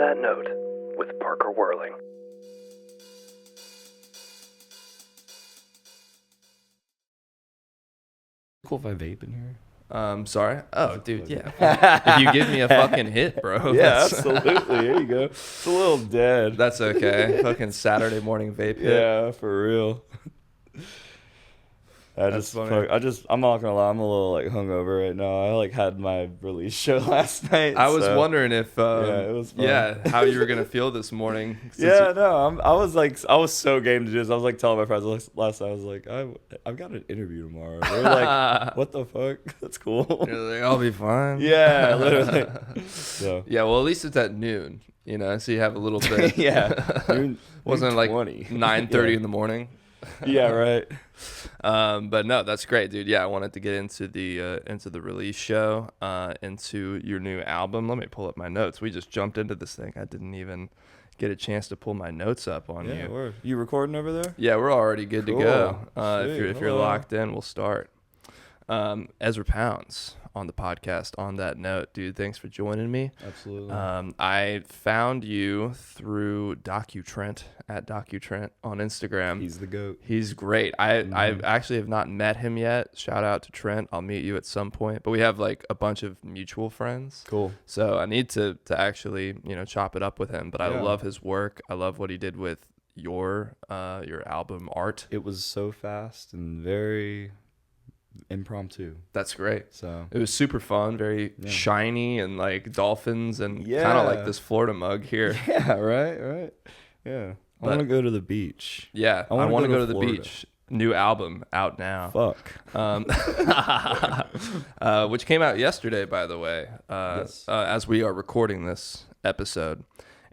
That Note with Parker Whirling. Cool if I vape in here. Sorry. Oh, dude, yeah. If you give me a fucking hit, bro. Yeah, absolutely. There you go. It's a little dead. That's okay. Fucking Saturday morning vape hit. Yeah, for real. I'm not gonna lie, I'm a little like hungover right now. I like had my release show last night. I was wondering if, it was fun. how you were gonna feel this morning. I was so game to do this. I was like telling my friends last night, I was like, I've got an interview tomorrow. They're like, what the fuck? That's cool. You're like, I'll be fine. Yeah, literally. So. Yeah, well, at least it's at noon, so you have a little bit. Yeah. Wasn't it like 20. 9:30 in the morning? Yeah, right. But no, that's great, dude. Yeah, I wanted to get into the release show, into your new album. Let me pull up my notes. We just jumped into this thing. I didn't even get a chance to pull my notes up on you. Yeah, you recording over there? Yeah, we're already good to go. If you're Hello. locked in, we'll start. Ezra Pounds on the podcast. On that note, dude, thanks for joining me. Absolutely. I found you through DocuTrent at DocuTrent on Instagram. He's the GOAT. He's great. I actually have not met him yet. Shout out to Trent. I'll meet you at some point. But we have like a bunch of mutual friends. Cool. So I need to actually chop it up with him. But I love his work. I love what he did with your album art. It was so fast and very impromptu. That's great. So it was super fun, very shiny and like dolphins and kind of like this Florida mug here. Yeah, right. Yeah. I want to go to the beach. Yeah, I want to go to the Florida. beach. New album out now. Fuck. Which came out yesterday, by the way, Yes. as we are recording this episode.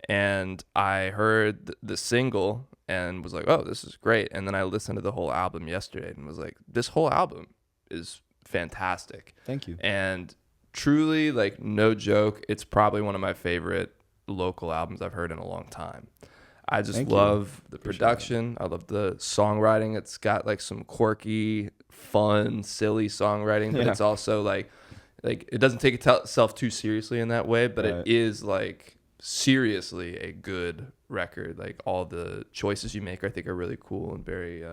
And I heard the single and was like, oh, this is great. And then I listened to the whole album yesterday and was like, this whole album is fantastic. Thank you. And truly, like, no joke, it's probably one of my favorite local albums I've heard in a long time. I just love the production. I love the songwriting. It's got like some quirky, fun, silly songwriting, but it's also like it doesn't take itself too seriously in that way, but it is like seriously a good record. Like all the choices you make, I think, are really cool and very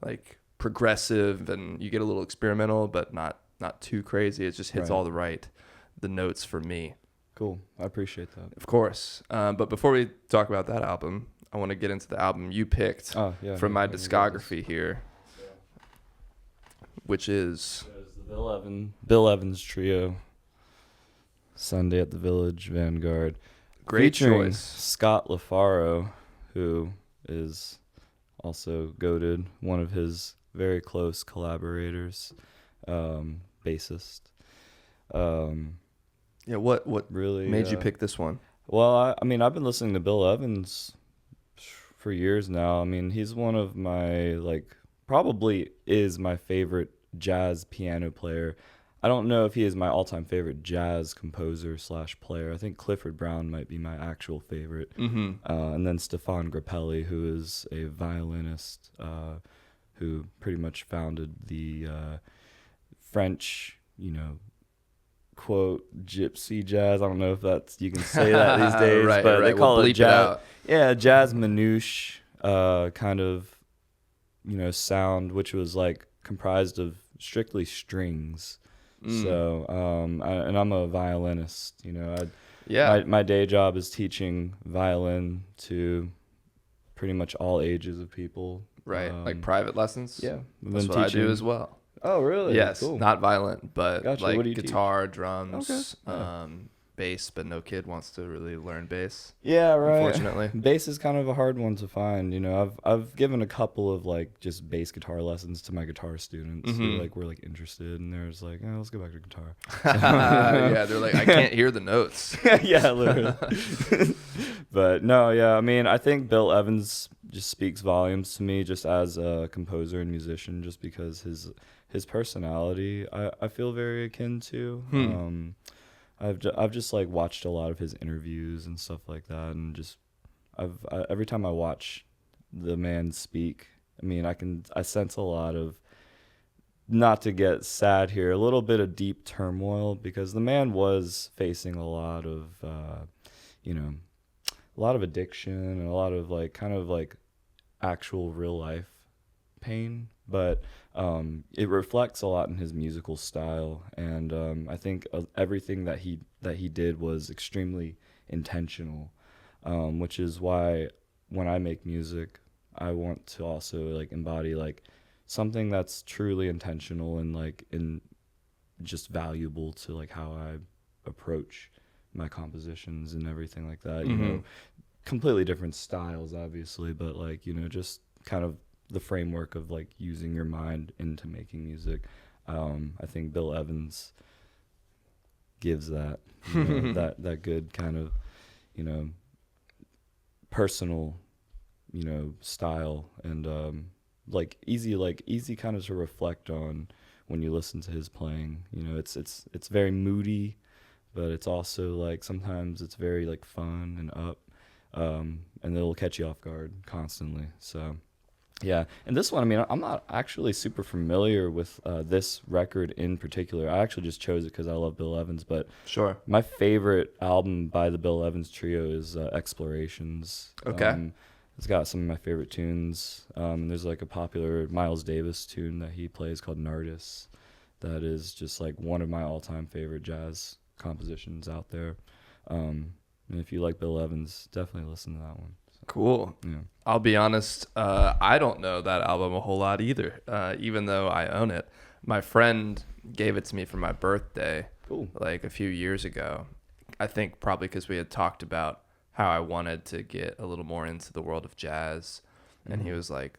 like progressive, and you get a little experimental, but not too crazy. It just hits all the notes for me. Cool. I appreciate that. Of course. But before we talk about that album, I want to get into the album you picked from my discography here, which is the Bill Evans Trio, Sunday at the Village, Vanguard. Great featuring choice. Scott LaFaro, who is also goated, one of his very close collaborators, bassist. Yeah, what really made you pick this one? Well, I mean, I've been listening to Bill Evans for years now. I mean, he's one of my, probably is my favorite jazz piano player. I don't know if he is my all-time favorite jazz composer / player. I think Clifford Brown might be my actual favorite. And then Stefan Grappelli, who is a violinist who pretty much founded the French, quote, gypsy jazz. I don't know if that's, you can say that these days, but they call it jazz. Yeah, jazz manouche kind of, sound, which was like comprised of strictly strings. So, and I'm a violinist, my day job is teaching violin to pretty much all ages of people. Right, like private lessons? Yeah. That's what I do as well. Oh, really? Yes, Cool. not violent, but Gotcha. like What do you guitar, drums, Okay. bass, but no kid wants to really learn bass. Yeah, right. Unfortunately. Bass is kind of a hard one to find. I've given a couple of just bass guitar lessons to my guitar students who were interested, and they're just like, oh, let's go back to guitar. Yeah, they're like, I can't hear the notes. Yeah, literally. But no, yeah, I mean, I think Bill Evans just speaks volumes to me just as a composer and musician, just because his personality I feel very akin to. I've just watched a lot of his interviews and stuff like that, and just every time I watch the man speak, I mean, I sense a lot of, not to get sad here, a little bit of deep turmoil, because the man was facing a lot of lot of addiction and a lot of like kind of like actual real life pain, but it reflects a lot in his musical style, and I think everything that he did was extremely intentional, which is why when I make music, I want to also like embody like something that's truly intentional and like in just valuable to like how I approach my compositions and everything like that. You know, completely different styles, obviously, but like, you know, just kind of the framework of like using your mind into making music. I think Bill Evans gives that, you know, that good kind of, you know, personal, you know, style, and like easy kind of to reflect on when you listen to his playing. You know, it's very moody, but it's also like sometimes it's very like fun and up, and it'll catch you off guard constantly. So yeah, and this one, I mean, I'm not actually super familiar with this record in particular. I actually just chose it because I love Bill Evans, but Sure. my favorite album by the Bill Evans Trio is Explorations. Okay. It's got some of my favorite tunes. There's like a popular Miles Davis tune that he plays called Nardis that is just like one of my all-time favorite jazz compositions out there. And if you like Bill Evans, definitely listen to that one. Cool. Yeah. I'll be honest, I don't know that album a whole lot either, even though I own it. My friend gave it to me for my birthday, Cool. like a few years ago. I think probably because we had talked about how I wanted to get a little more into the world of jazz. And he was like,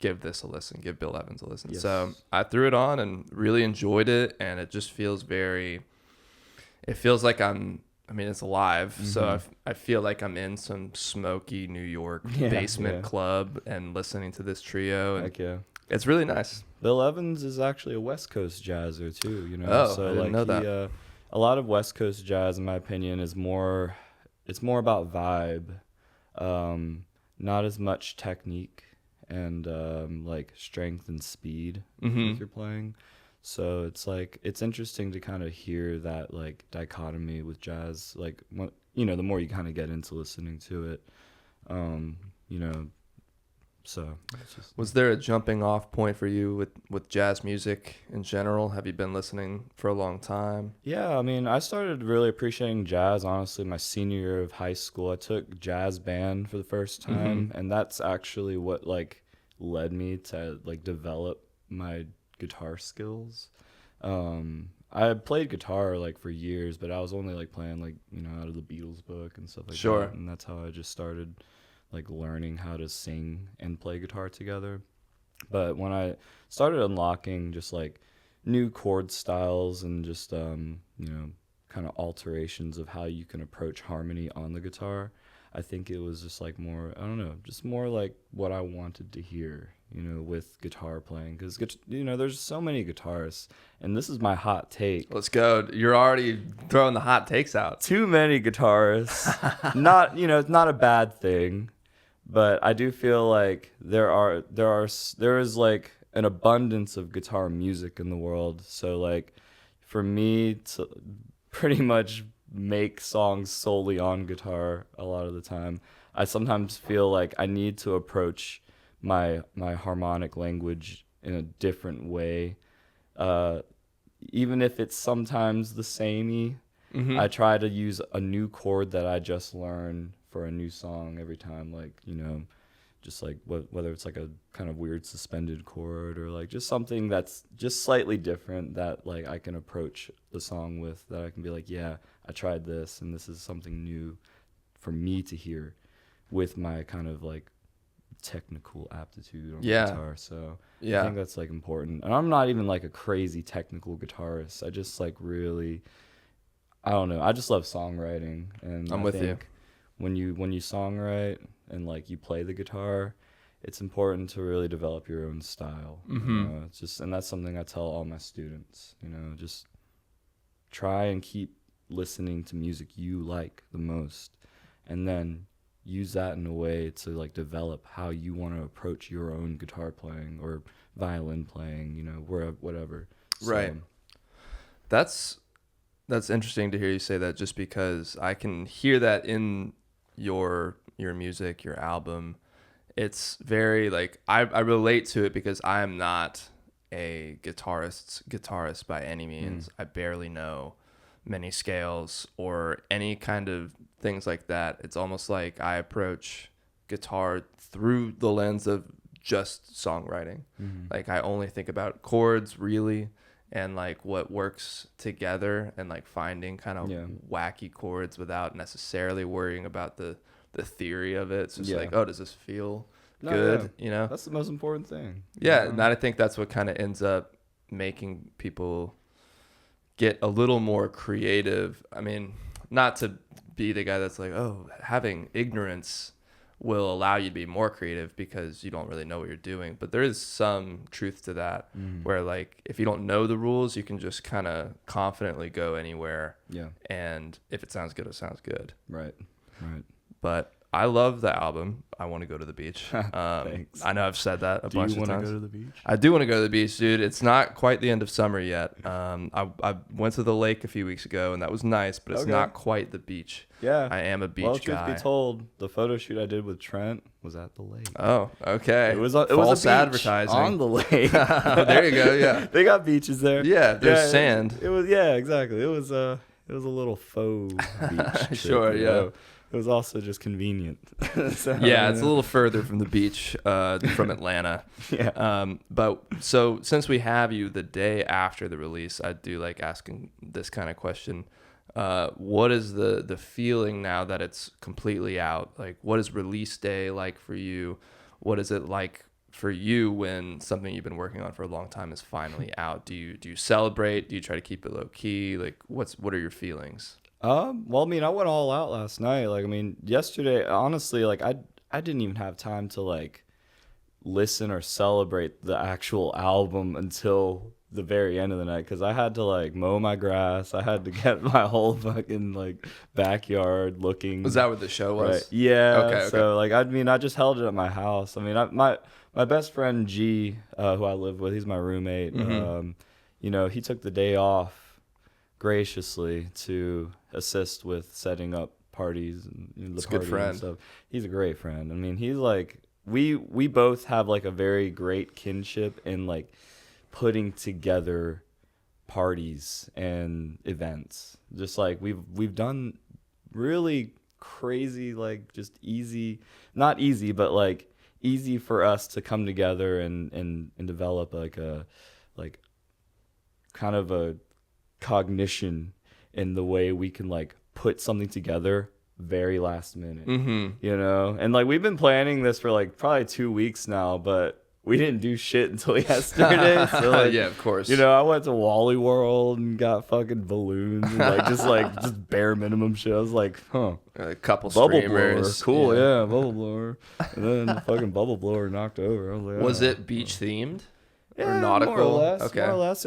give this a listen, give Bill Evans a listen. Yes. So I threw it on and really enjoyed it. And it just feels it feels like I mean, it's live, so I feel like I'm in some smoky New York basement club and listening to this trio. And Heck yeah. it's really nice. Bill Evans is actually a West Coast jazzer too, you know. Oh, so I didn't like know that. A lot of West Coast jazz, in my opinion, is more about vibe, not as much technique and like strength and speed with your playing. So it's like it's interesting to kind of hear that like dichotomy with jazz, like you know, the more you kind of get into listening to it, you know. So it's just, Was there a jumping off point for you with jazz music in general? Have you been listening for a long time? yeah, I mean, I started really appreciating jazz honestly my senior year of high school. I took jazz band for the first time, and that's actually what like led me to like develop my guitar skills. I had played guitar like for years, but I was only like playing like, you know, out of the Beatles book and stuff like Sure. that. And that's how I just started like learning how to sing and play guitar together. But when I started unlocking just like new chord styles and just you know, kind of alterations of how you can approach harmony on the guitar, I think it was just like more, I don't know, just more like what I wanted to hear, you know, with guitar playing. Because, you know, there's so many guitarists, and this is my hot take. Let's go. You're already throwing the hot takes out. Too many guitarists. Not, you know, it's not a bad thing, but I do feel like there is like an abundance of guitar music in the world. So like for me to pretty much make songs solely on guitar a lot of the time, I sometimes feel like I need to approach my harmonic language in a different way, even if it's sometimes the samey. I try to use a new chord that I just learned for a new song every time, like, you know, just like whether it's like a kind of weird suspended chord or like just something that's just slightly different that like I can approach the song with, that I can be like, yeah, I tried this and this is something new for me to hear with my kind of like technical aptitude on guitar. So I think that's like important. And I'm not even like a crazy technical guitarist. I just like really, I don't know, I just love songwriting, and I'm with you. When you songwrite and like you play the guitar, it's important to really develop your own style. You know? It's just, and that's something I tell all my students, you know, just try and keep listening to music you like the most, and then use that in a way to like develop how you want to approach your own guitar playing or violin playing, you know, whatever. Right. That's interesting to hear you say that, just because I can hear that in your music, your album, it's very like I relate to it because I am not a guitarist by any means. I barely know many scales or any kind of things like that. It's almost like I approach guitar through the lens of just songwriting. Like I only think about chords really and like what works together and like finding kind of wacky chords without necessarily worrying about the theory of it. It's just like, oh, does this feel good? You know, that's the most important thing. Yeah, and I think that's what kind of ends up making people get a little more creative. I mean, not to be the guy that's like, oh, having ignorance will allow you to be more creative because you don't really know what you're doing. But there is some truth to that where like if you don't know the rules, you can just kind of confidently go anywhere. Yeah. And if it sounds good, it sounds good. Right. But I love the album. I want to go to the beach. Thanks. I know I've said that a bunch of times. Do you want to go to the beach? I do want to go to the beach, dude. It's not quite the end of summer yet. I went to the lake a few weeks ago, and that was nice, but it's not quite the beach. Yeah. I am a beach guy. Well, truth be told, the photo shoot I did with Trent was at the lake. Oh, okay. It was a beach advertising on the lake. Oh, there you go. Yeah. They got beaches there. Yeah, there's sand. It was exactly. It was a little faux beach. Sure, yeah. It was also just convenient. It's a little further from the beach from Atlanta. But so since we have you the day after the release, I do like asking this kind of question. What is the feeling now that it's completely out? Like, what is release day like for you? What is it like for you when something you've been working on for a long time is finally out? Do you celebrate? Do you try to keep it low key? Like, what are your feelings? Well, I mean, I went all out last night. Like, I mean, yesterday, honestly, like, I didn't even have time to, like, listen or celebrate the actual album until the very end of the night, because I had to, like, mow my grass. I had to get my whole fucking, like, backyard looking. Was that what the show was? Right. Yeah. Okay. So, like, I mean, I just held it at my house. I mean, my best friend, G, who I live with, he's my roommate. You know, he took the day off graciously to assist with setting up parties and the party and stuff. He's a great friend. I mean, he's like we both have like a very great kinship in like putting together parties and events. Just like we've done really crazy, like just easy, not easy, but like easy for us to come together and develop like a kind of a cognition in the way we can like put something together very last minute, you know? And like we've been planning this for like probably 2 weeks now, but we didn't do shit until yesterday. So like, yeah, of course. You know, I went to Wally World and got fucking balloons and just bare minimum shit. I was like, a couple bubble streamers. Blower. Cool, yeah, bubble blower. And then the fucking bubble blower knocked over. I was like, was it beach themed? Yeah, or nautical? More or less. Okay. More or less.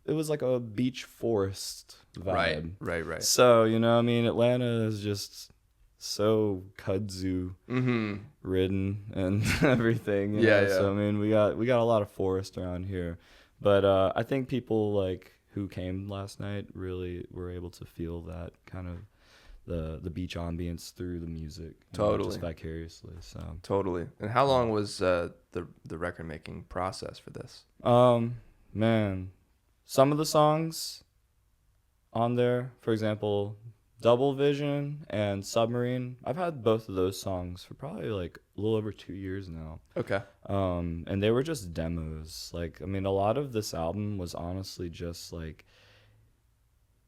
It was like a beach forest vibe. Right. So, you know, I mean, Atlanta is just so kudzu ridden and everything. You know? So I mean, we got a lot of forest around here, but I think people like who came last night really were able to feel that kind of the beach ambience through the music, totally, just vicariously. So totally. And how long was the record making process for this? Man, some of the songs on there, for example, Double Vision and Submarine, I've had both of those songs for probably like a little over 2 years now. Okay. And they were just demos. Like, I mean, a lot of this album was honestly just like,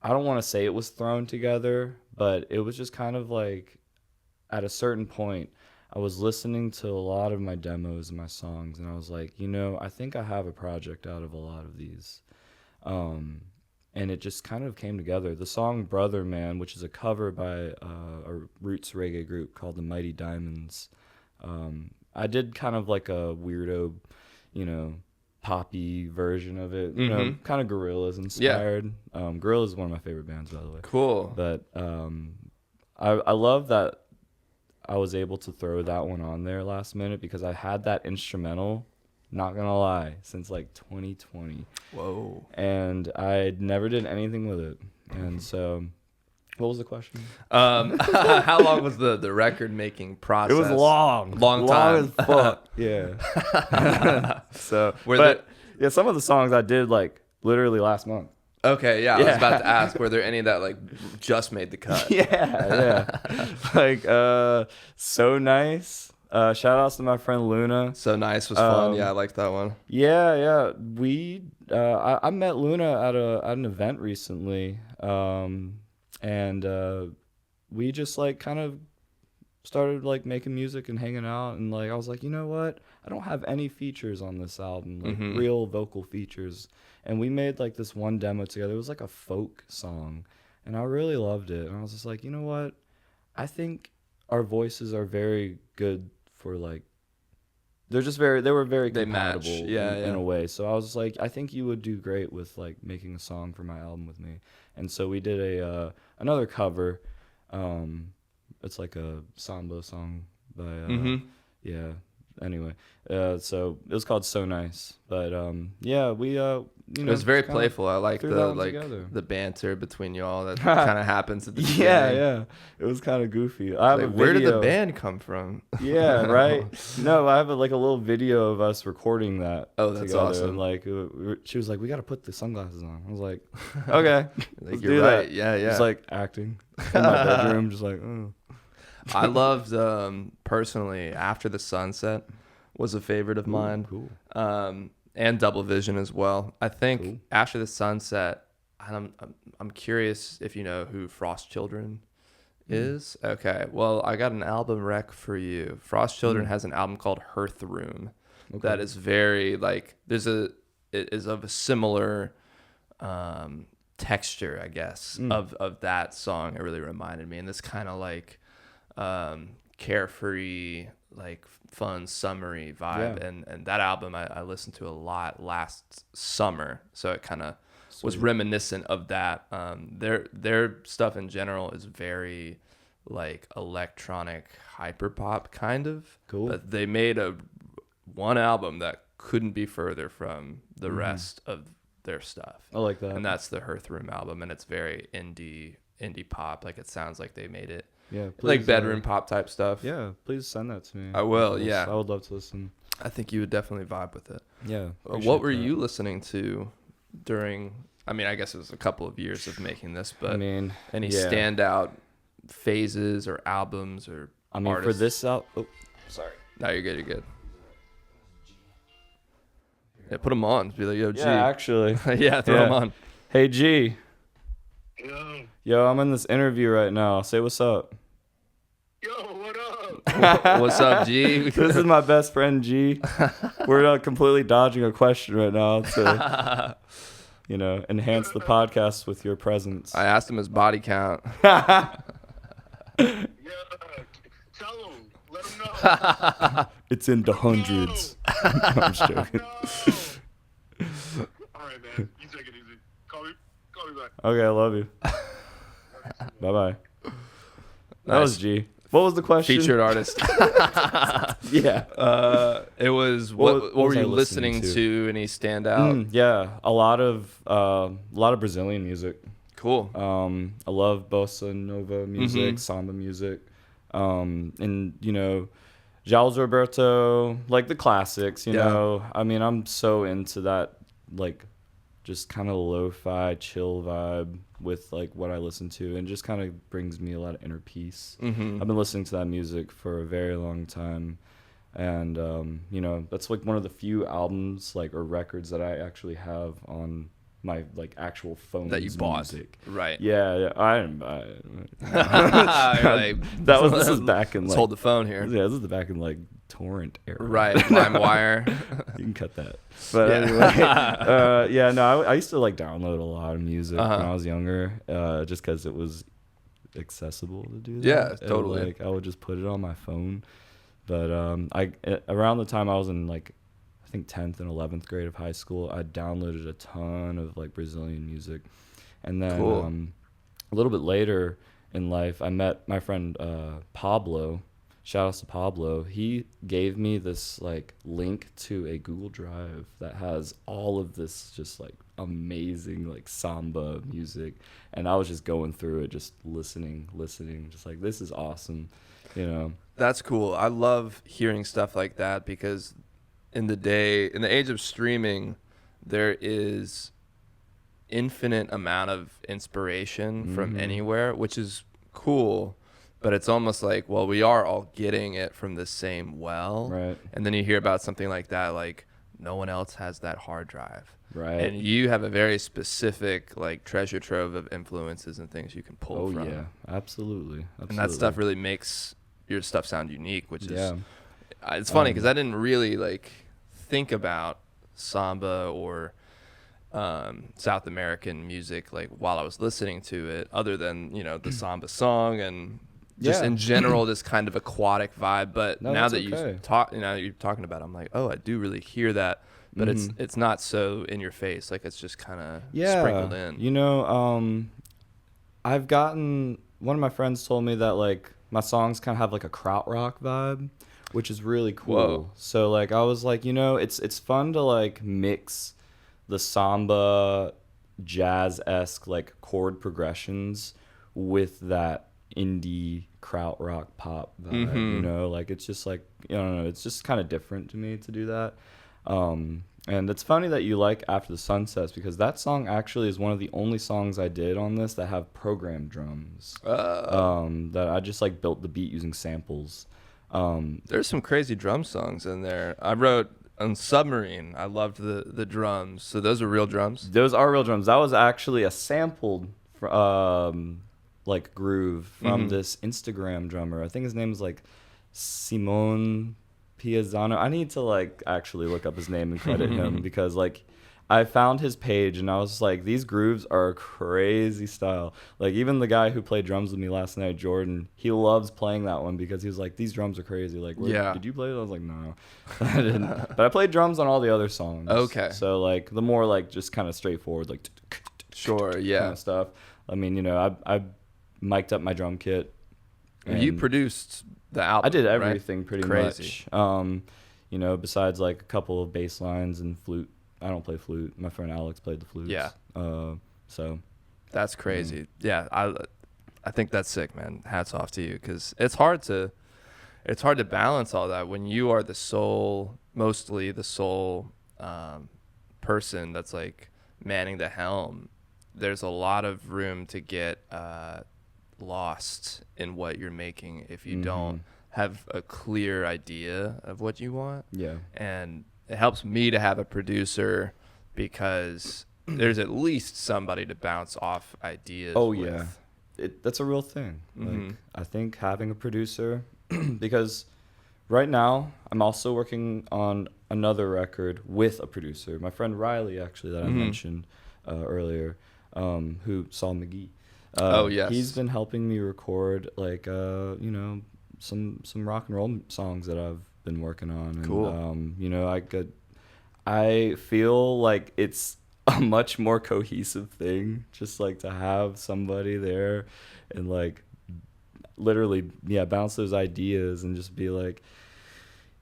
I don't want to say it was thrown together, but it was just kind of like at a certain point, I was listening to a lot of my demos and my songs, and I was like, you know, I think I have a project out of a lot of these. And it just kind of came together. The song Brother Man, which is a cover by a roots reggae group called the Mighty Diamonds. I did kind of like a weirdo, you know, poppy version of it, you know, kind of Gorillaz inspired. Yeah. Gorillaz is one of my favorite bands, by the way. Cool. But I love that I was able to throw that one on there last minute because I had that instrumental, not gonna lie, since like 2020. Whoa. And I never did anything with it. And so What was the question? How long was the record making process? It was long time. as fuck. Yeah. Yeah, some of the songs I did like literally last month. Okay, yeah, I was about to ask, were there any that like just made the cut? Yeah. Like So Nice. Shout outs to my friend Luna. So Nice was fun. Yeah, I liked that one. Yeah. I met Luna at an event recently. And we just like kind of started like making music and hanging out, and like I was like, you know what? I don't have any features on this album, like real vocal features. And we made like this one demo together. It was like a folk song, and I really loved it. And I was just like, you know what? I think our voices are very good for like they were very compatible in a way. So I was just like, I think you would do great with like making a song for my album with me. And so we did another cover. It's like a samba song by yeah. Anyway, so it was called So Nice. But yeah, we it was very playful. I like the banter between y'all that kind of happens at the beginning. Yeah. It was kind of goofy. Where did the band come from? Yeah, right. No, I have a little video of us recording that. Oh, that's together. awesome. And like she was like, "We got to put the sunglasses on." I was like, "Okay, like, you're right." That. Yeah. Just like acting in my bedroom, just like. Oh. I loved personally After the Sunset was a favorite of mine. Cool. And Double Vision as well. I think Cool. After the Sunset, I'm curious if you know who Frost Children is. Okay, well, I got an album rec for you. Frost Children has an album called Hearth Room that is very like it is of a similar texture, I guess, of that song. It really reminded me, and this kind of like carefree, like fun, summery vibe. Yeah. And that album I listened to a lot last summer, so it kind of was reminiscent of that. Their stuff in general is very like electronic hyperpop kind of. Cool. But they made one album that couldn't be further from the rest of their stuff. I like that. And that's the Hearth Room album, and it's very indie pop. Like it sounds like they made it. Yeah, please, like bedroom pop type stuff. Yeah, please send that to me. I will. Yeah, I would love to listen. I think you would definitely vibe with it. Yeah. What were you listening to during? I mean, I guess it was a couple of years of making this, but I mean, any standout phases or albums or artists? For this out. Oh, sorry. No, you're good. You're good. Yeah, put them on. Be like, yo, G. Yeah, actually. Yeah, throw them on. Hey, G. Yo, I'm in this interview right now. Say what's up. yo, what up? What's up, G? This is my best friend, G. We're completely dodging a question right now to, enhance the podcast with your presence. I asked him his body count. Yeah, tell him. Let him know. It's in the hundreds. No, I'm just joking. No. All right, man. You take it easy. Call me back. Okay, I love you. Bye-bye. That Nice. was G. What was the question? Featured artist. Yeah. It was What were was I you listening to? Any standout? Yeah, a lot of Brazilian music. Cool. I love bossa nova music, samba music, and Giles Roberto, like the classics. You know, I mean, I'm so into that, like, just kind of lo-fi, chill vibe with like what I listen to, and just kind of brings me a lot of inner peace. I've been listening to that music for a very long time, and that's like one of the few albums or records that I actually have on my actual phone That you bought. music. Right. Yeah, I didn't buy it. Like, This is back in let's hold the phone here. yeah, this is back in torrent era. Right. LimeWire. You can cut that. But anyway, I used to download a lot of music when I was younger, just because it was accessible to do that. Yeah, And, totally. I would just put it on my phone. But around the time I was in I think 10th and 11th grade of high school, I downloaded a ton of Brazilian music. And then Cool. a little bit later in life, I met my friend Pablo, shout out to Pablo. He gave me this like link to a Google Drive that has all of this just like amazing like samba music, and I was just going through it, just listening, just like, this is awesome, you know. That's cool. I love hearing stuff like that because in the age of streaming, there is infinite amount of inspiration from anywhere, which is cool. But it's almost like, well, we are all getting it from the same well. Right. And then you hear about something like that, like no one else has that hard drive. Right. And you have a very specific like treasure trove of influences and things you can pull from. Oh yeah, absolutely. And that stuff really makes your stuff sound unique, which is, Yeah. It's funny because I didn't really like think about samba or South American music like while I was listening to it, other than, you know, the samba song and just in general this kind of aquatic vibe. But No, now that's that you're talking about it, I'm like, oh, I do really hear that, but it's not so in your face, like it's just kind of sprinkled in. You know, I've gotten, one of my friends told me that like my songs kind of have like a krautrock vibe, which is really cool. Whoa. So like I was like, you know, it's fun to like mix the samba jazz-esque like chord progressions with that indie krautrock pop vibe, you know, like it's just like, I don't know, it's just kind of different to me to do that. And it's funny that you like After the Sun Sets, because that song actually is one of the only songs I did on this that have programmed drums. That I just like built the beat using samples. There's some crazy drum songs in there. I wrote on Submarine, I loved the drums. So those are real drums? Those are real drums. That was actually a sampled like groove from this Instagram drummer. I think his name is like Simone Piazzano. I need to like actually look up his name and credit him, because like I found his page and I was like, these grooves are crazy style. Like even the guy who played drums with me last night, Jordan, he loves playing that one because he was like, these drums are crazy. Like, did you play it? I was like, no, I didn't. But I played drums on all the other songs. Okay. So like the more like just kind of straightforward, like sure, yeah, kind of stuff. I mean, you know, I mic'd up my drum kit. And you produced the album. I did right? everything pretty Crazy. much. You know, besides like a couple of bass lines and flute. I don't play flute. My friend Alex played the flutes. Yeah. So. That's crazy. Yeah, I think that's sick, man. Hats off to you, because it's hard to balance all that when you are mostly the sole person that's like manning the helm. There's a lot of room to get lost in what you're making if you don't have a clear idea of what you want. Yeah. And it helps me to have a producer, because there's at least somebody to bounce off ideas with. Yeah. That's a real thing. Like, I think having a producer, because right now I'm also working on another record with a producer. My friend Riley, actually, that I mentioned earlier, who saw McGee. Yes. He's been helping me record like you know, some rock and roll songs that I've been working on. And, cool. You know, I feel like it's a much more cohesive thing, just like to have somebody there and like literally bounce those ideas and just be like,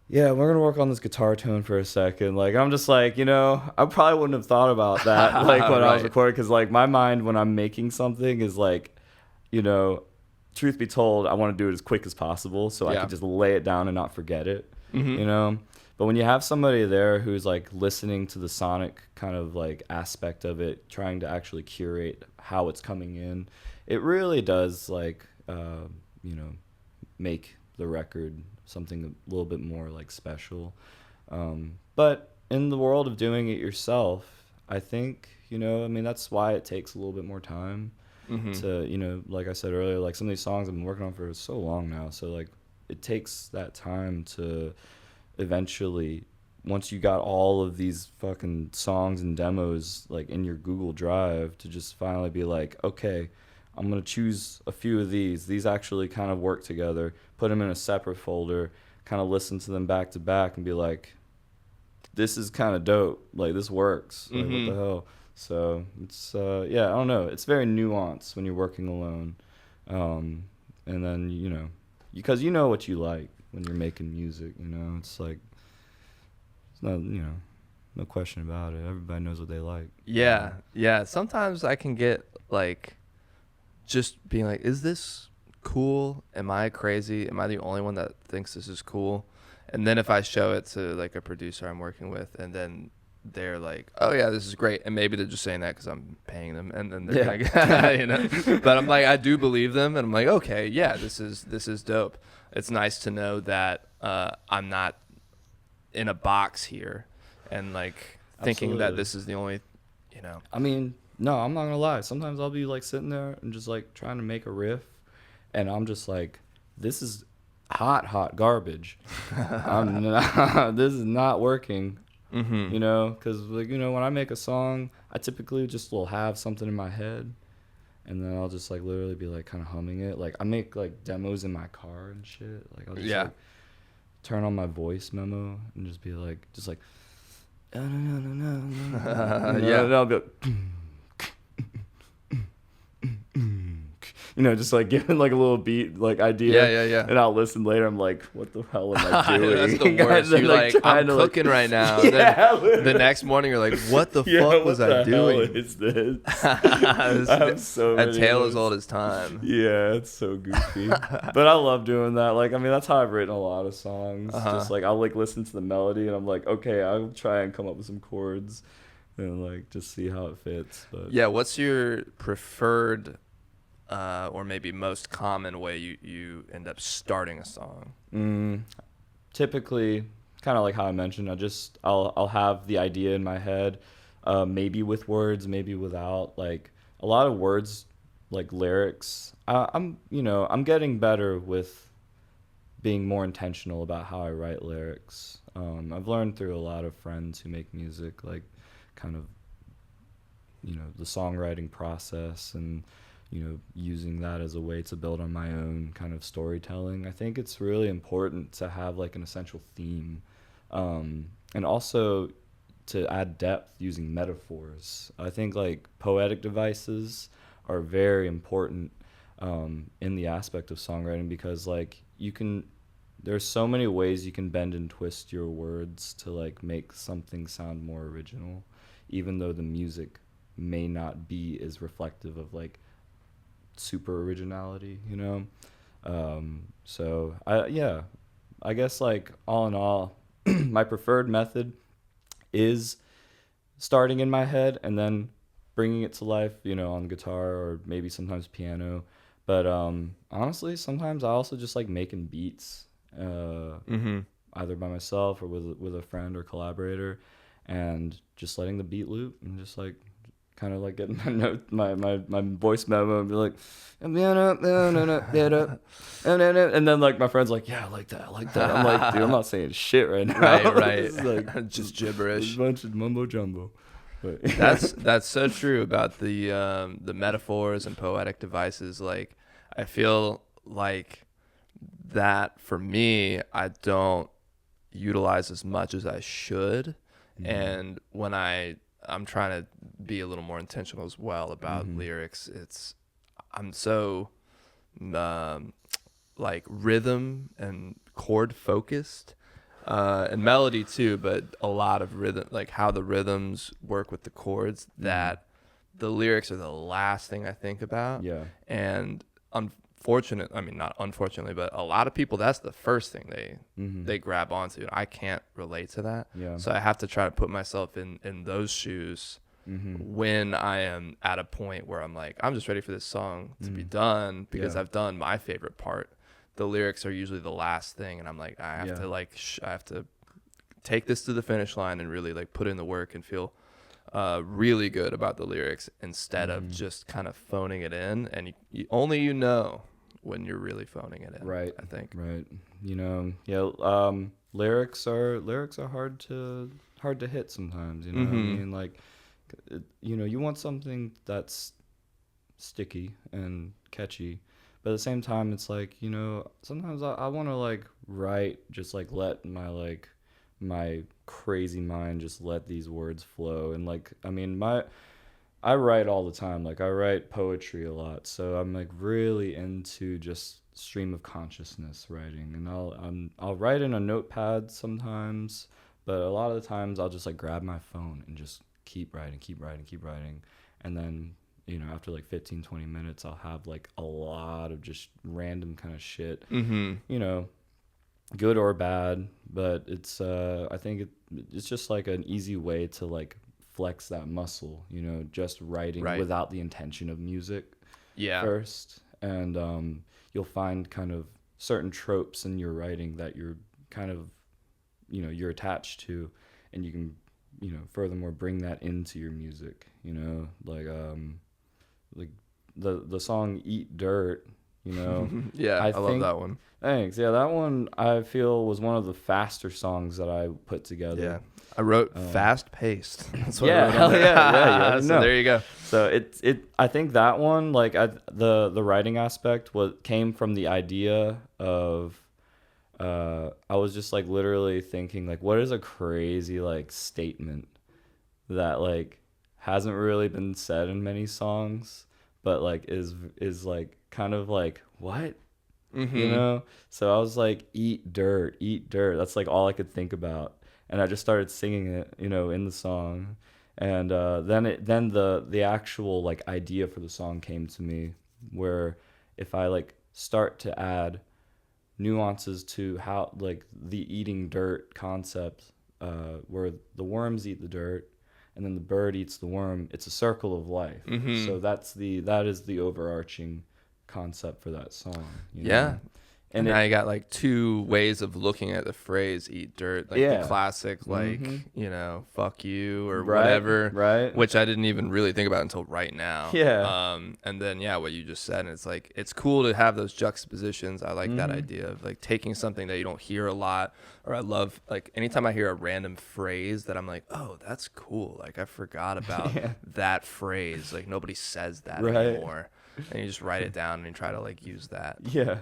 yeah, we're gonna work on this guitar tone for a second. Like I'm just like, you know, I probably wouldn't have thought about that like when I was recording, because like my mind when I'm making something is like, you know, truth be told, I want to do it as quick as possible so I can just lay it down and not forget it, you know. But when you have somebody there who's like listening to the sonic kind of like aspect of it, trying to actually curate how it's coming in, it really does like, you know, make the record something a little bit more like special. But in the world of doing it yourself, I think, you know, I mean, that's why it takes a little bit more time to, you know, like I said earlier, like some of these songs I've been working on for so long now. So like it takes that time to eventually, once you got all of these fucking songs and demos like in your Google Drive, to just finally be like, okay, I'm going to choose a few of these actually kind of work together, put them in a separate folder, kind of listen to them back to back and be like, this is kind of dope, like this works, like what the hell. So it's I don't know, it's very nuanced when you're working alone. And then, you know, because you know what you like when you're making music, you know. It's like, it's not, you know, no question about it. Everybody knows what they like. Yeah, yeah. Sometimes I can get like, just being like, is this cool? Am I crazy? Am I the only one that thinks this is cool? And then if I show it to like a producer I'm working with, and then they're like, oh yeah, this is great, and maybe they're just saying that because I'm paying them, and then they're like, you know. But I'm like, I do believe them, and I'm like, okay, yeah, this is dope. It's nice to know that I'm not in a box here, and like thinking that this is the only, you know. I mean, no, I'm not gonna lie. Sometimes I'll be like sitting there and just like trying to make a riff, and I'm just like, this is hot garbage. This is not working. You know, because like, you know, when I make a song, I typically just will have something in my head, and then I'll just like literally be like kind of humming it. Like I make like demos in my car and shit. Like I'll just like turn on my voice memo and just be like, no. And I'll be like, you know, just like giving like a little beat like idea. Yeah. And I'll listen later. I'm like, what the hell am I doing? That's the worst. You're like, I'm cooking right now. Yeah, then the next morning you're like, what the fuck was I doing? What is this? I'm so a tale as old as time. Yeah, it's so goofy. But I love doing that. Like, I mean, that's how I've written a lot of songs. Just like I'll like listen to the melody and I'm like, okay, I'll try and come up with some chords and like just see how it fits. But yeah, what's your preferred or maybe most common way you end up starting a song? Typically, kind of like how I mentioned, I'll have the idea in my head, maybe with words, maybe without. Like a lot of words, like lyrics. I'm getting better with being more intentional about how I write lyrics. I've learned through a lot of friends who make music, like kind of, you know, the songwriting process and, you know, using that as a way to build on my own kind of storytelling. I think it's really important to have like an essential theme, and also to add depth using metaphors. I think like poetic devices are very important in the aspect of songwriting, because like there's so many ways you can bend and twist your words to like make something sound more original, even though the music may not be as reflective of like super originality, you know. So I guess like all in all, my preferred method is starting in my head and then bringing it to life, you know, on guitar or maybe sometimes piano. But honestly, sometimes I also just like making beats, either by myself or with a friend or collaborator, and just letting the beat loop and just like kind of like getting my voice memo and be like, and then like my friend's like, yeah, I like that. I'm like, dude, I'm not saying shit right now. Right. It's like just gibberish. A bunch of mumbo jumbo. But That's so true about the metaphors and poetic devices. Like, I feel like that for me, I don't utilize as much as I should. And when I'm trying to be a little more intentional as well about lyrics, I'm so like rhythm and chord focused, and melody too, but a lot of rhythm, like how the rhythms work with the chords, that the lyrics are the last thing I think about. Yeah. And not unfortunately, but a lot of people, that's the first thing they grab onto. And I can't relate to that. Yeah. So I have to try to put myself in those shoes when I am at a point where I'm like, I'm just ready for this song to be done, because I've done my favorite part. The lyrics are usually the last thing, and I'm like, I have to like I have to take this to the finish line and really like put in the work and feel really good about the lyrics, instead of just kind of phoning it in. And you know when you're really phoning it in, right, I think. Right. You know, lyrics are hard to hit sometimes, you know. I mean, like, you know, you want something that's sticky and catchy, but at the same time, it's like, you know, sometimes I want to like write, just like let my crazy mind just let these words flow. And like, I mean, I write all the time. Like I write poetry a lot, so I'm like really into just stream of consciousness writing, and I'll write in a notepad sometimes, but a lot of the times I'll just like grab my phone and just keep writing, and then after like 15, 20 minutes I'll have like a lot of just random kind of shit, good or bad, but it's I think it's just like an easy way to like flex that muscle, just writing without the intention of music first. And you'll find kind of certain tropes in your writing that you're kind of, you're attached to, and you can, furthermore bring that into your music, like the song Eat Dirt, Yeah, I love that one. Thanks. Yeah, that one I feel was one of the faster songs that I put together. Yeah. I wrote fast paced. That's what yeah, I wrote hell yeah. So there you go. So I think that one, like the writing aspect came from the idea of I was just like literally thinking like, what is a crazy like statement that like hasn't really been said in many songs, but like is like kind of like what? So I was like, eat dirt. That's like all I could think about, and I just started singing it, in the song, and then the actual like idea for the song came to me, where if I like start to add nuances to how like the eating dirt concept, where the worms eat the dirt and then the bird eats the worm, it's a circle of life. So that is the overarching concept for that song. Yeah. And now you got like two ways of looking at the phrase "eat dirt," like the classic, like "fuck you" or whatever, right? Which I didn't even really think about until right now. Yeah. And then what you just said, and it's like it's cool to have those juxtapositions. I like that idea of like taking something that you don't hear a lot, or I love like anytime I hear a random phrase that I'm like, oh, that's cool. Like I forgot about that phrase. Like nobody says that anymore, and you just write it down and you try to like use that. Yeah.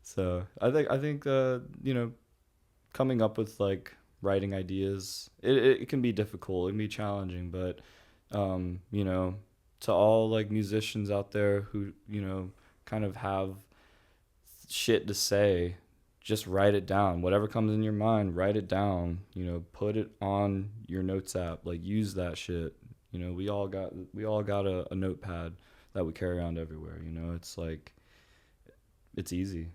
So I think coming up with like writing ideas, it can be difficult, it can be challenging, but to all like musicians out there who kind of have shit to say, just write it down. Whatever comes in your mind, write it down. Put it on your notes app. Like use that shit. We all got a notepad that we carry around everywhere. It's like it's easy.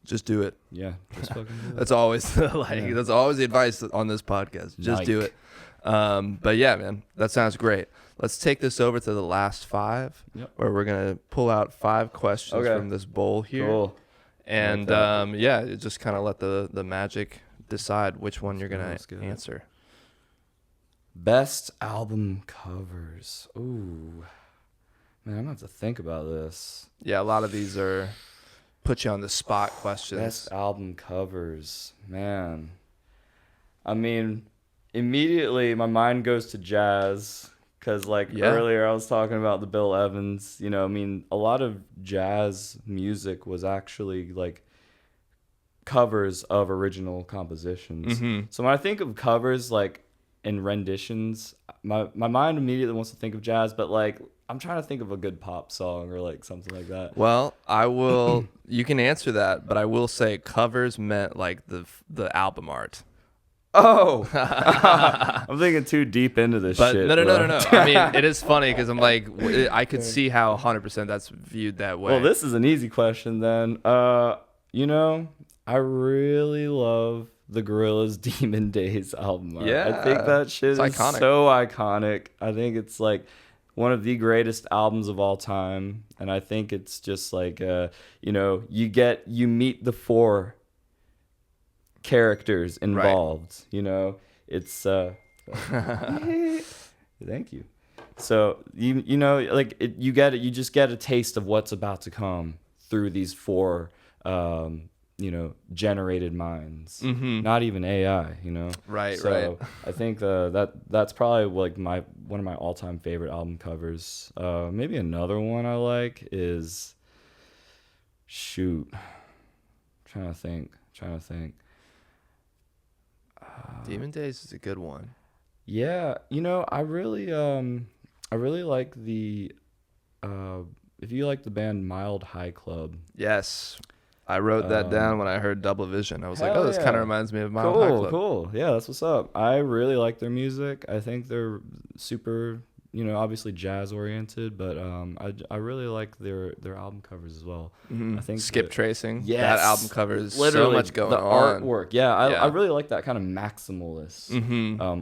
Just do it. Yeah, just fucking do it. That's always that's always the advice on this podcast. Just do it. But yeah, man, that sounds great. Let's take this over to the last 5, where we're gonna pull out 5 questions from this bowl here. Cool. And just kind of let the magic decide which one you're gonna answer. Best album covers. Ooh, man, I'm gonna have to think about this. Yeah, a lot of these are put you on the spot questions. Best album covers, man. I mean, immediately my mind goes to jazz, because like earlier I was talking about the Bill Evans. I mean, a lot of jazz music was actually like covers of original compositions. So when I think of covers like in renditions, my mind immediately wants to think of jazz, but like I'm trying to think of a good pop song or like something like that. Well, I will. You can answer that, but I will say covers meant like the album art. Oh, I'm thinking too deep into this but shit. No. I mean, it is funny because I'm like, I could see how 100% that's viewed that way. Well, this is an easy question then. I really love the Gorillaz Demon Days album art. Yeah, I think that shit is iconic. So iconic. I think it's like one of the greatest albums of all time, and I think it's just like you meet the 4 characters involved. It's thank you. So you just get a taste of what's about to come through these 4 generated minds. Not even AI, Right, so right. I think that's probably like one of my all-time favorite album covers. Maybe another one I like is trying to think. Demon Days is a good one. Yeah, I really I really like if you like the band Mild High Club. Yes. I wrote that down when I heard Double Vision. I was like, Hell oh, this yeah. kind of reminds me of Mild High Club. Cool. Yeah, that's what's up. I really like their music. I think they're super, obviously jazz oriented, but I really like their album covers as well. Mm-hmm. I think Skip Tracing. Yes. That album covers Literally, so much going the on. artwork. Yeah, I really like that kind of maximalist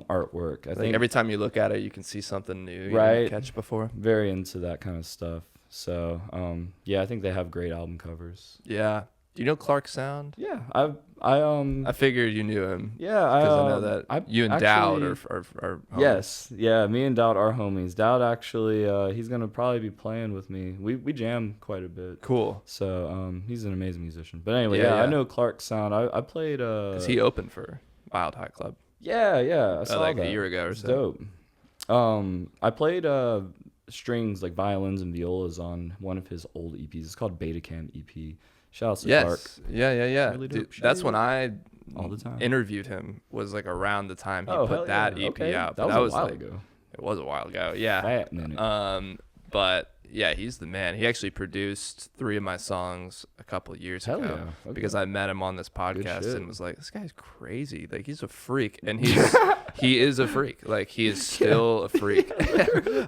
artwork. I Like think every time you look at it, you can see something new you Right. didn't catch before. very into that kind of stuff. So, yeah, I think they have great album covers. Yeah. Do you know Clark Sound? Yeah, I figured you knew him. yeah, Because I know that you and Dowd are homies. Yes, yeah, me and Dowd are homies. Dowd actually, he's gonna probably be playing with me. We jam quite a bit. Cool. So, he's an amazing musician. But anyway, Yeah, I yeah. know Clark Sound. I played. Because he opened for Mild High Club Yeah, I saw like that. a year ago or It's so. dope. I played strings like violins and violas on one of his old EPs. It's called Betacam EP. Shout out to Clark. Yes. Yeah. Really Dude, dope shit. that's when I All the time. interviewed him. Was like around the time he Oh, put hell that yeah. EP Okay. out. That But was a while like, ago. It was a while ago. Yeah. Fat minute. But yeah, he's the man. He actually produced 3 of my songs a couple of years Hell ago yeah. Okay. because I met him on this podcast shit. and was like, this guy's crazy. Like he's a freak, and he is a freak. Like he is still a freak.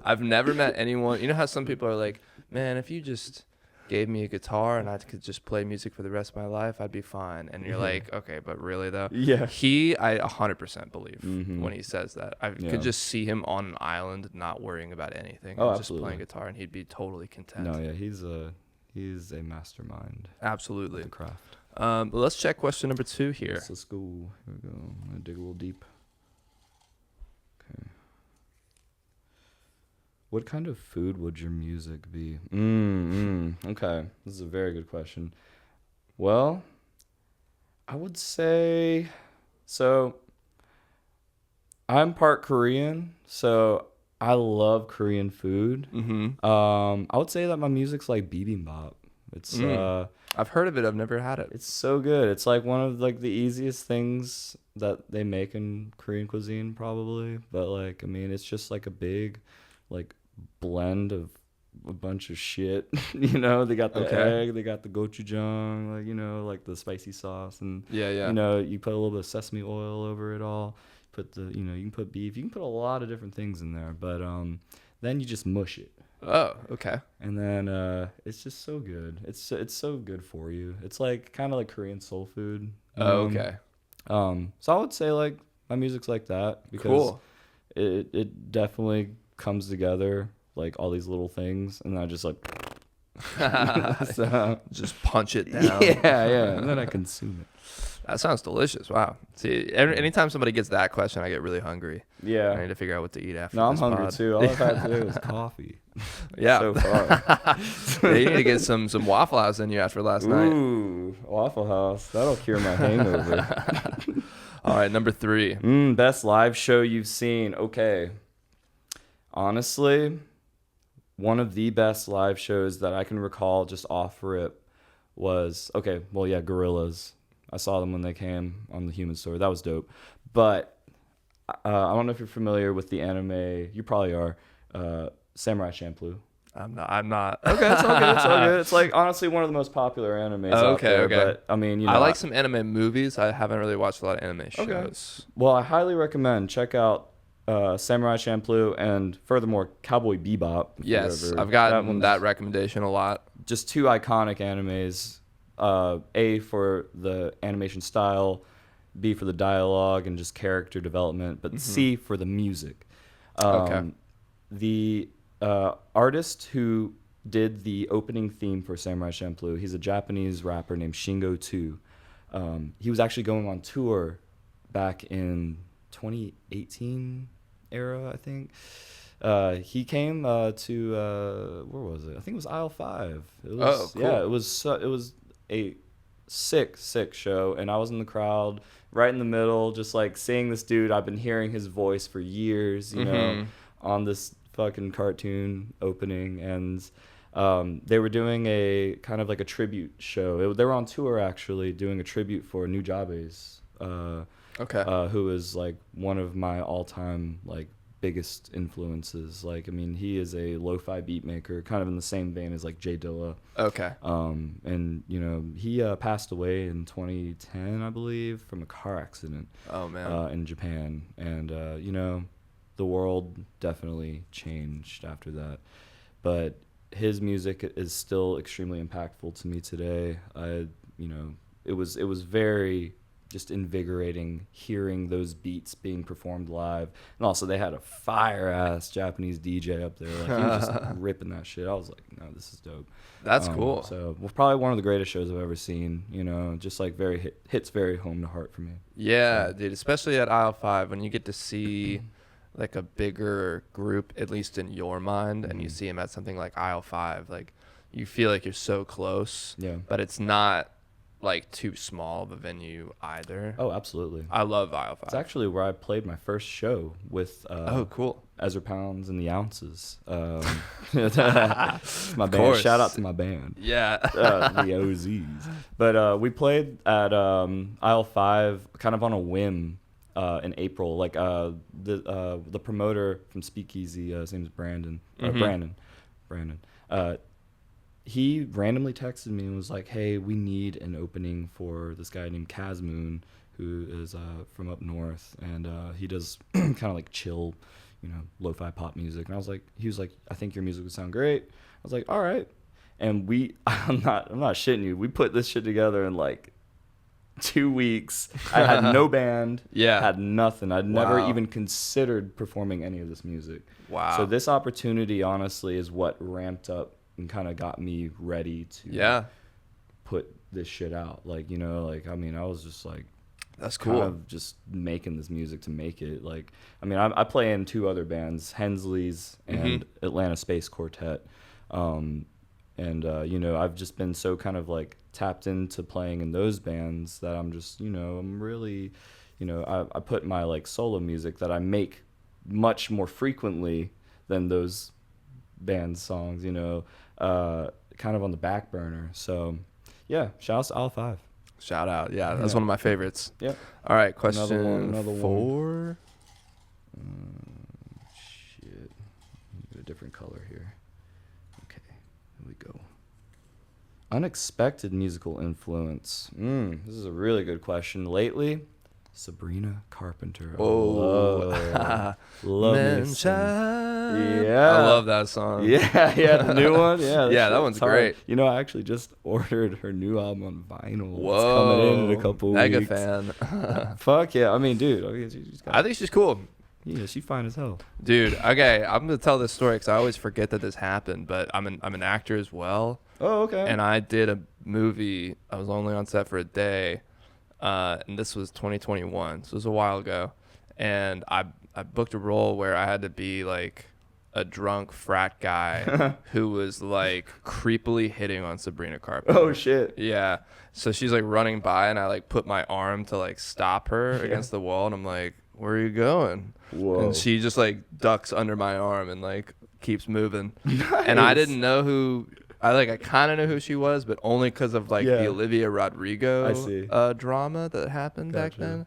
I've never met anyone. You know how some people are like, man, if you just gave me a guitar and I could just play music for the rest of my life, I'd be fine. And you're like, okay, but really though? Yeah. I 100% believe Mhm. when he says that. I Yeah. could just see him on an island, not worrying about anything, Oh, and just absolutely. playing guitar, and he'd be totally content. No, yeah, he's a mastermind Absolutely. of the craft. But let's check question number 2 here. Let's go. Here we go. I'm gonna dig a little deep. Okay. What kind of food would your music be? Okay, this is a very good question. Well, I would say, so I'm part Korean, so I love Korean food. Mm-hmm. I would say that my music's like bibimbap. It's I've heard of it. I've never had it. it's so good. It's like one of like the easiest things that they make in Korean cuisine probably. But like I mean it's just like a big like blend of a bunch of shit. They got the Okay. egg, they got the gochujang, like like the spicy sauce and Yeah. you put a little bit of sesame oil over it all. Put the you can put beef. You can put a lot of different things in there, but then you just mush it. Oh, okay. And then it's just so good. It's so good for you. It's like kind of like Korean soul food. Oh, okay. So I would say like my music's like that because Cool. it definitely comes together like all these little things, and I just like so, Just punch it down. yeah, and then I consume it. That sounds delicious. Wow. See, anytime somebody gets that question, I get really hungry. I Yeah. need to figure out what to eat after. No, I'm this hungry pod. too. All I've had today was coffee. Yeah. So far. Yeah, you need to get some Waffle House in you after last night. Ooh, Waffle House. That'll cure my hangover. All right, number 3. Best live show you've seen. Okay. Honestly, one of the best live shows that I can recall just off rip was, Gorillaz. I saw them when they came on the Human Store. That was dope. But I don't know if you're familiar with the anime. You probably are. Samurai Champloo. I'm not. Okay, it's all good. It's all good. It's like honestly one of the most popular animes out there. Okay. But I mean, I like some anime movies. I haven't really watched a lot of anime shows. Well, I highly recommend check out Samurai Champloo and furthermore Cowboy Bebop. if you Yes, ever- I've gotten one's that recommendation a lot. just 2 iconic animes. A for the animation style, B for the dialogue and just character development, but C for the music. Okay. The artist who did the opening theme for Samurai Champloo, he's a Japanese rapper named Shingo 2. He was actually going on tour back in 2018 era, I think. He came to where was it? I think it was Aisle 5. It was, cool. Yeah, it was a sick show, and I was in the crowd, right in the middle, just like seeing this dude. I've been hearing his voice for years, on this fucking cartoon opening, and they were doing a kind of like a tribute show. They were on tour actually, doing a tribute for Nujabes. Okay. Who is like one of my all-time like biggest influences. Like, I mean, he is a lo-fi beat maker, kind of in the same vein as like Jay Dilla. Okay. And you know, he passed away in 2010, I believe, from a car accident. Oh man. In Japan, and you know, the world definitely changed after that. But his music is still extremely impactful to me today. You know, it was very just invigorating hearing those beats being performed live, and also they had a fire ass Japanese DJ up there, like he was just ripping that shit. I was like, no, this is dope. That's cool. So, well, probably one of the greatest shows I've ever seen. You know, just like hits very home to heart for me. Yeah, dude, especially at Aisle 5 when you get to see like a bigger group, at least in your mind, and you see them at something like Aisle 5, like you feel like you're so close. Yeah. But it's not like too small of a venue either. Oh, absolutely. I love Aisle 5. It's actually where I played my first show with oh, cool. Ezra Pounds and the Ounces. My band. course. Shout out to my band. Yeah. The OZs. But we played at Aisle 5 kind of on a whim in April. Like the promoter from Speakeasy, his name is Brandon. Brandon. He randomly texted me and was like, hey, we need an opening for this guy named Kaz Moon, who is from up north, and he does kind of like chill, you know, lo-fi pop music. And he was like, I think your music would sound great. I was like, all right. And I'm not shitting you. We put this shit together in like 2 weeks. I had no band. Yeah. Had nothing. I'd never Wow. even considered performing any of this music. Wow. So this opportunity, honestly, is what ramped up and kind of got me ready to put this shit out. Like, you know, like, I mean, I was just like, that's cool. kind of just making this music to make it. Like, I mean, I play in 2 other bands, Hensleys and Atlanta Space Quartet. You know, I've just been so kind of like tapped into playing in those bands that I'm just, you know, I'm really, you know, I put my like solo music that I make much more frequently than those band songs, you know, kind of on the back burner. So yeah, shout out to Aisle 5. Shout out. Yeah, that's one of my favorites. Yeah. All right, question Another one. 4. Shit. Get a different color here. Okay, here we go. Unexpected musical influence. This is a really good question. Lately, Sabrina Carpenter. Oh. Love me Men some- Shine. Yeah. I love that song. Yeah, the new one. Yeah, Yeah, that shit's one's hard. great. You know, I actually just ordered her new album on vinyl. Whoa. It's coming in a couple Mega weeks. fan. Fuck yeah. I mean, dude. I mean, she's got, I think she's cool. yeah, she fine as hell. Dude, okay, I'm going to tell this story because I always forget that this happened, but I'm an actor as well. Oh, okay. And I did a movie. I was only on set for a day, and this was 2021, so it was a while ago. And I booked a role where I had to be like a drunk frat guy who was like creepily hitting on Sabrina Carpenter. Oh shit. Yeah. So she's like running by, and I like put my arm to like stop her against the wall, and I'm like, "Where are you going?" Whoa. And she just like ducks under my arm and like keeps moving. And I didn't know who. I kind of knew who she was, but only because of like the Olivia Rodrigo I see. drama that happened back then.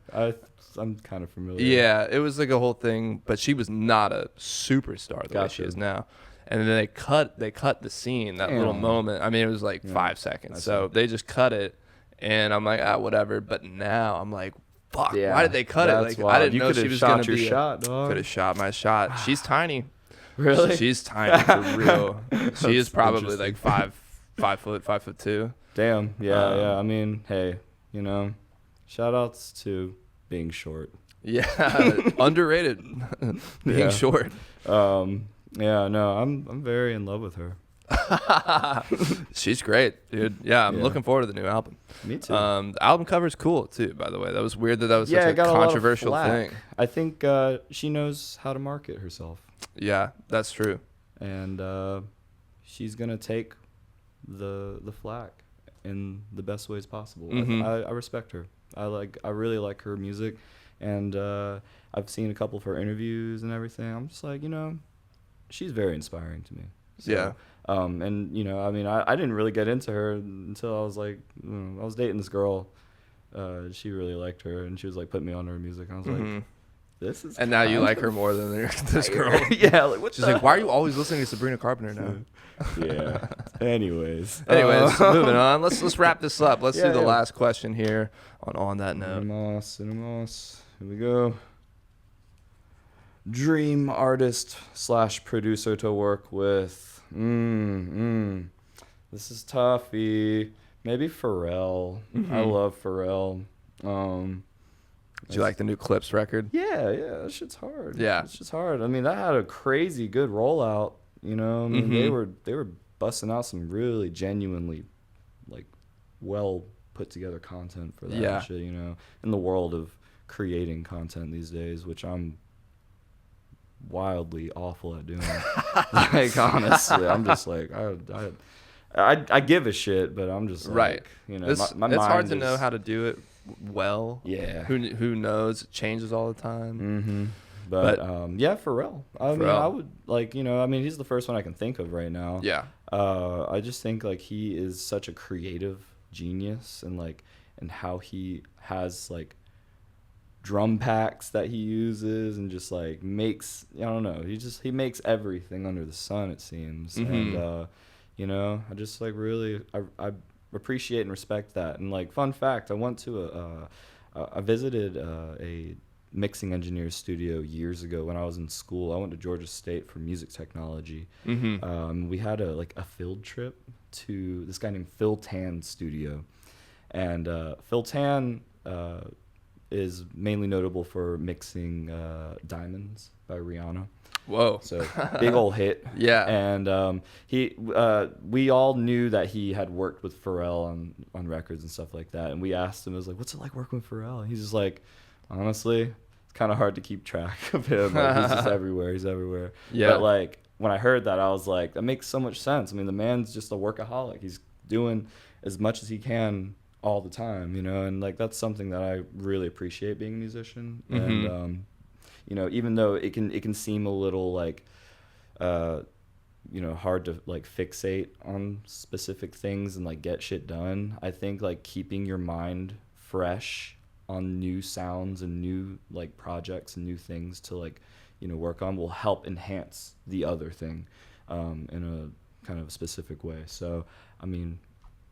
I'm kind of familiar. Yeah, it was like a whole thing, but she was not a superstar the way she Gotcha. is now. And then they cut the scene, that little Damn. moment. I mean, it was like 5 seconds. So they just cut it, and I'm like, whatever. But now I'm like, fuck, Yeah, why did they cut it? that's Like, wild. I didn't You know could've she was shot gonna your be. shot, dog. Could have shot my shot. She's tiny. Really? She's tiny for real. She is That's probably interesting. like 5'2". Damn. Yeah. I mean, hey, you know, shout outs to being short. Yeah, underrated. Being Yeah. short. Yeah, no, I'm very in love with her. She's great, dude. Yeah, I'm Yeah. looking forward to the new album. Me too. The album cover's cool too, by the way. That was weird that was yeah, such it a got a lot of controversial flack. thing. I think she knows how to market herself, Yeah, that's true. and she's gonna take the flack in the best ways possible. Mhm. I respect her. I really like her music, and I've seen a couple of her interviews and everything. I'm just like, you know, she's very inspiring to me. So, Yeah. And you know, I mean, I didn't really get into her until I was like, I was dating this girl. She really liked her, and she was like putting me on her music. And I was like, Mhm. this is. And now you kind like her of more than this fire." girl. Yeah, like what? She's the like, why are you always listening to Sabrina Carpenter now? Yeah. Anyways. Moving on. Let's wrap this up. Let's do the Yeah. last question here on that note. Cinemas. Here we go. Dream artist / producer to work with. This is toughy. Maybe Pharrell. I love Pharrell. Do you like the new Clips record? Yeah, that shit's hard. Yeah. It's just hard. I mean, that had a crazy good rollout. You know, I mean, they were busting out some really genuinely, like, well put together content for that and shit. You know, in the world of creating content these days, which I'm wildly awful at doing. Like, honestly, I'm just like I give a shit, but I'm just like, Right. You know, It's my hard mind to know is- how to do it well. Yeah. Who knows? It changes all the time. But yeah, Pharrell. I mean, Pharrell. I would like, you know, I mean, he's the first one I can think of right now. Yeah. I just think like he is such a creative genius, and how he has like drum packs that he uses and just like makes, I don't know, he makes everything under the sun, it seems. And you know, I just like really I appreciate and respect that. And like, fun fact, I visited a mixing engineer's studio years ago when I was in school. I went to Georgia State for music technology. We had a field trip to this guy named Phil Tan's studio, and Phil Tan is mainly notable for mixing Diamonds by Rihanna. Whoa. So big old hit. Yeah. And we all knew that he had worked with Pharrell on records and stuff like that. And we asked him, it was like, what's it like working with Pharrell? And he's just like, honestly, it's kind of hard to keep track of him. Like, he's just everywhere. He's everywhere. Yeah. But like, when I heard that, I was like, that makes so much sense. I mean, the man's just a workaholic. He's doing as much as he can all the time, you know? And like, that's something that I really appreciate being a musician. And, you know, even though it can seem a little like, you know, hard to like fixate on specific things and like get shit done, I think like keeping your mind fresh on new sounds and new like projects and new things to like, you know, work on will help enhance the other thing in a kind of specific way. So, I mean,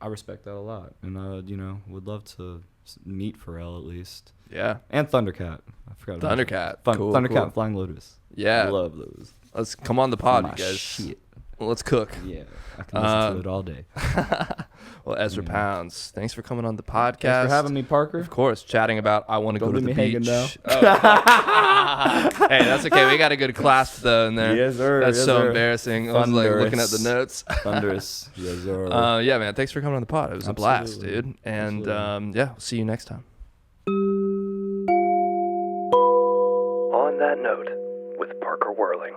I respect that a lot, and you know, would love to meet Pharrell at least. Yeah. And Thundercat. I forgot about Thundercat. Cool, Thundercat cool. and Flying Lotus. Yeah. I love those. Let's come on the pod, My you guys. shit. Well, let's cook. Yeah, I can listen to it all day. Well, Ezra Pounds, thanks for coming on the podcast. Thanks for having me, Parker. Of course, chatting about I want to go Don't to leave the me hanging beach. now. Oh. Hey, that's okay. We got a good clasp though in there. Yes, sir. That's Yes, so sir. embarrassing. I was like looking at the Thunderous. notes. Thunderous. Yes, sir. Yeah, man. Thanks for coming on the pod. It was a blast, Absolutely. dude. And Absolutely. yeah, we'll see you next time. On that note, with Parker Whirling.